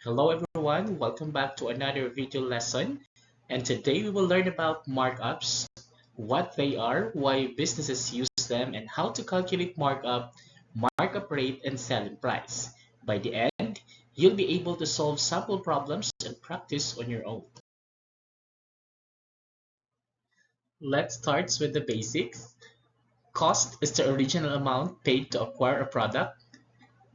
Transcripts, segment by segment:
Hello everyone, welcome back to another video lesson. And today we will learn about markups, what they are, why businesses use them, and how to calculate markup rate, and selling price. By the end, you'll be able to solve sample problems and practice on your own. Let's start with the basics. Cost is the original amount paid to acquire a product.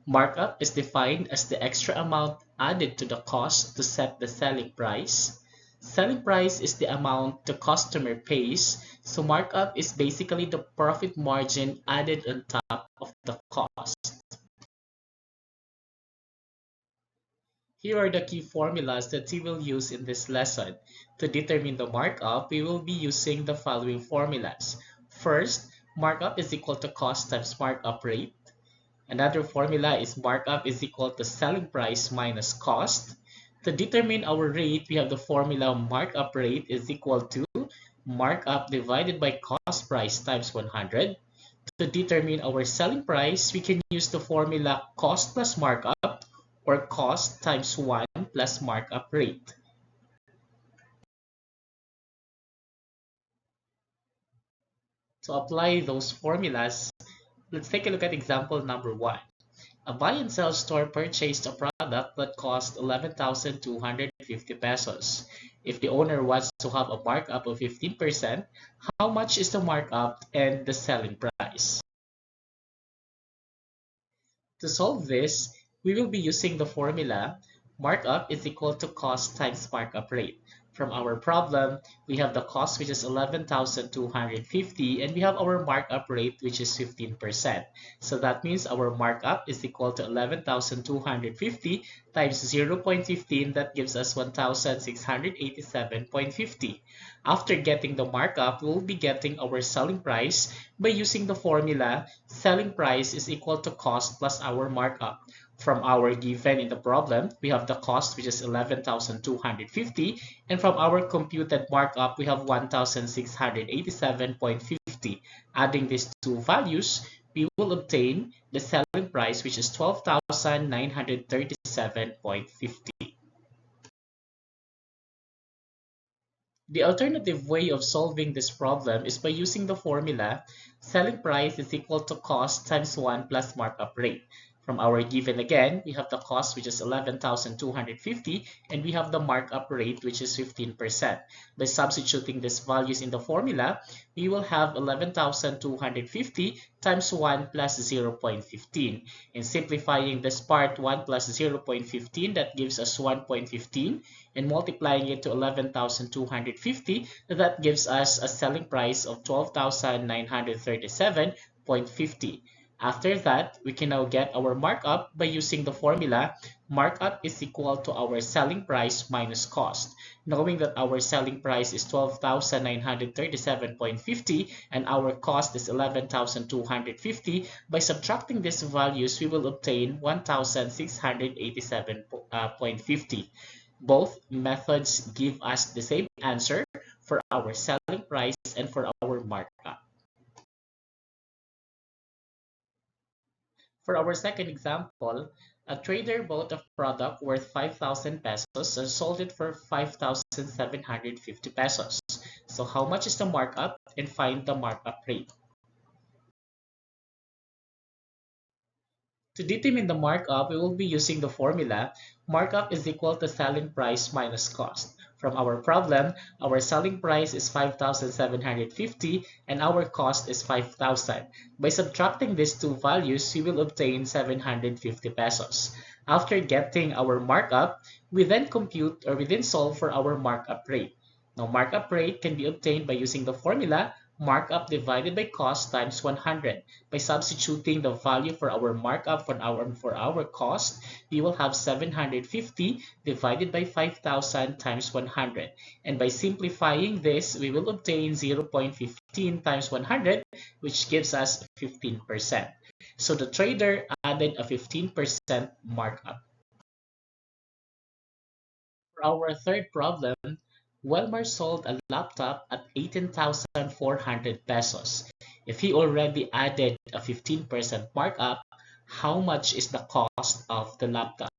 Markup is defined as the extra amount added to the cost to set the selling price. Selling price is the amount the customer pays, so markup is basically the profit margin added on top of the cost. Here are the key formulas that we will use in this lesson. To determine the markup, we will be using the following formulas. First, markup is equal to cost times markup rate. Another formula is markup is equal to selling price minus cost. To determine our rate, we have the formula markup rate is equal to markup divided by cost price times 100. To determine our selling price, we can use the formula cost plus markup or cost times 1 plus markup rate. To apply those formulas, let's take a look at example number 1. A buy and sell store purchased a product that cost 11,250 pesos. If the owner wants to have a markup of 15%, how much is the markup and the selling price? To solve this, we will be using the formula markup is equal to cost times markup rate. From our problem, we have the cost, which is 11,250, and we have our markup rate, which is 15%. So that means our markup is equal to 11,250 times 0.15, that gives us 1,687.50. After getting the markup, we'll be getting our selling price by using the formula selling price is equal to cost plus our markup. From our given in the problem, we have the cost, which is 11,250, and from our computed markup, we have 1,687.50. Adding these two values, we will obtain the selling price, which is 12,937.50. The alternative way of solving this problem is by using the formula selling price is equal to cost times 1 plus markup rate. From our given again, we have the cost, which is 11,250, and we have the markup rate, which is 15%. By substituting these values in the formula, we will have 11,250 times 1 plus 0.15. In simplifying this part, 1 plus 0.15, that gives us 1.15, and multiplying it to 11,250, that gives us a selling price of 12,937.50. After that, we can now get our markup by using the formula markup is equal to our selling price minus cost. Knowing that our selling price is 12,937.50 and our cost is 11,250, by subtracting these values, we will obtain 1,687.50. Both methods give us the same answer for our selling price and for our markup. For our second example, a trader bought a product worth 5,000 pesos and sold it for 5,750 pesos. So how much is the markup, and find the markup rate? To determine the markup, we will be using the formula markup is equal to selling price minus cost. From our problem, our selling price is 5,750 and our cost is 5,000. By subtracting these two values, we will obtain 750 pesos. After getting our markup, we then solve for our markup rate. Now, markup rate can be obtained by using the formula markup divided by cost times 100. By substituting the value for our markup for our cost, we will have 750 divided by 5,000 times 100. And by simplifying this, we will obtain 0.15 times 100, which gives us 15%. So the trader added a 15% markup. For our third problem, Welmar sold a laptop at 18,400 pesos. If he already added a 15% markup, how much is the cost of the laptop?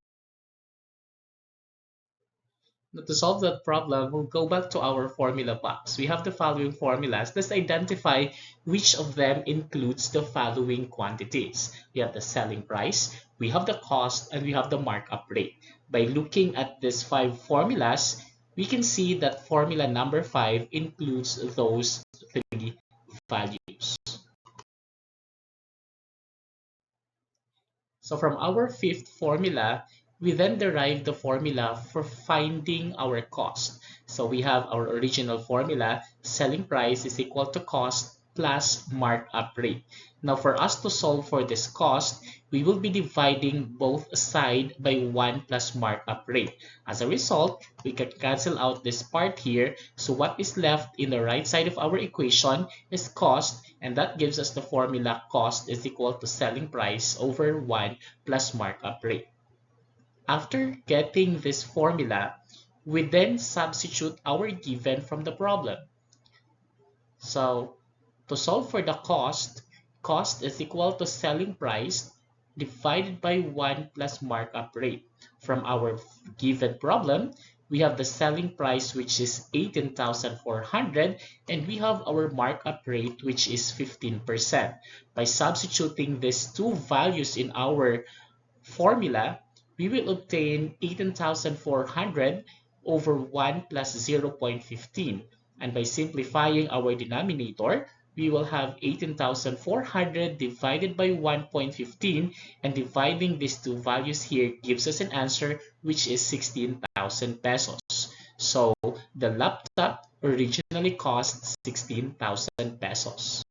Now, to solve that problem, we'll go back to our formula box. We have the following formulas. Let's identify which of them includes the following quantities. We have the selling price, we have the cost, and we have the markup rate. By looking at these five formulas, we can see that formula number 5 includes those three values. So from our fifth formula, we then derive the formula for finding our cost. So we have our original formula, selling price is equal to cost plus markup rate. Now for us to solve for this cost, we will be dividing both sides by 1 plus markup rate. As a result, we can cancel out this part here. So what is left in the right side of our equation is cost, and that gives us the formula cost is equal to selling price over 1 plus markup rate. After getting this formula, we then substitute our given from the problem. So to solve for the cost, cost is equal to selling price divided by 1 plus markup rate. From our given problem, we have the selling price, which is 18,400, and we have our markup rate, which is 15%. By substituting these two values in our formula, we will obtain 18,400 over 1 plus 0.15. And by simplifying our denominator, we will have 18,400 divided by 1.15, and dividing these two values here gives us an answer which is 16,000 pesos. So the laptop originally cost 16,000 pesos.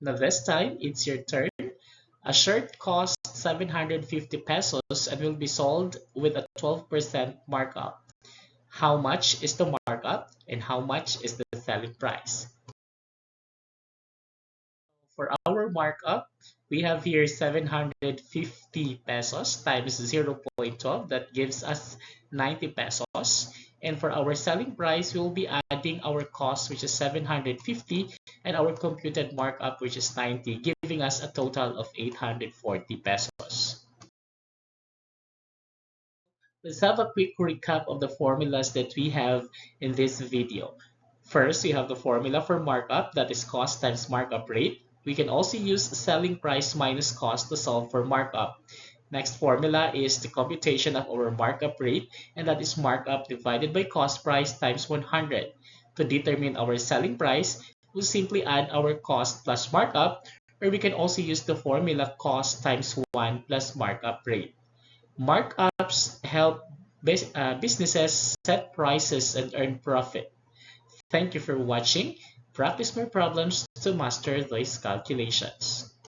Now this time, it's your turn. A shirt costs 750 pesos and will be sold with a 12% markup. How much is the markup and how much is the selling price? For our markup, we have here 750 pesos times 0.12. That gives us 90 pesos. And for our selling price, we will be adding our cost, which is 750, and our computed markup, which is 90, giving us a total of 840 pesos. Let's have a quick recap of the formulas that we have in this video. First, we have the formula for markup, that is cost times markup rate. We can also use selling price minus cost to solve for markup. Next formula is the computation of our markup rate, and that is markup divided by cost price times 100. To determine our selling price, we'll simply add our cost plus markup, or we can also use the formula cost times 1 plus markup rate. Markups help businesses set prices and earn profit. Thank you for watching. Practice more problems to master these calculations.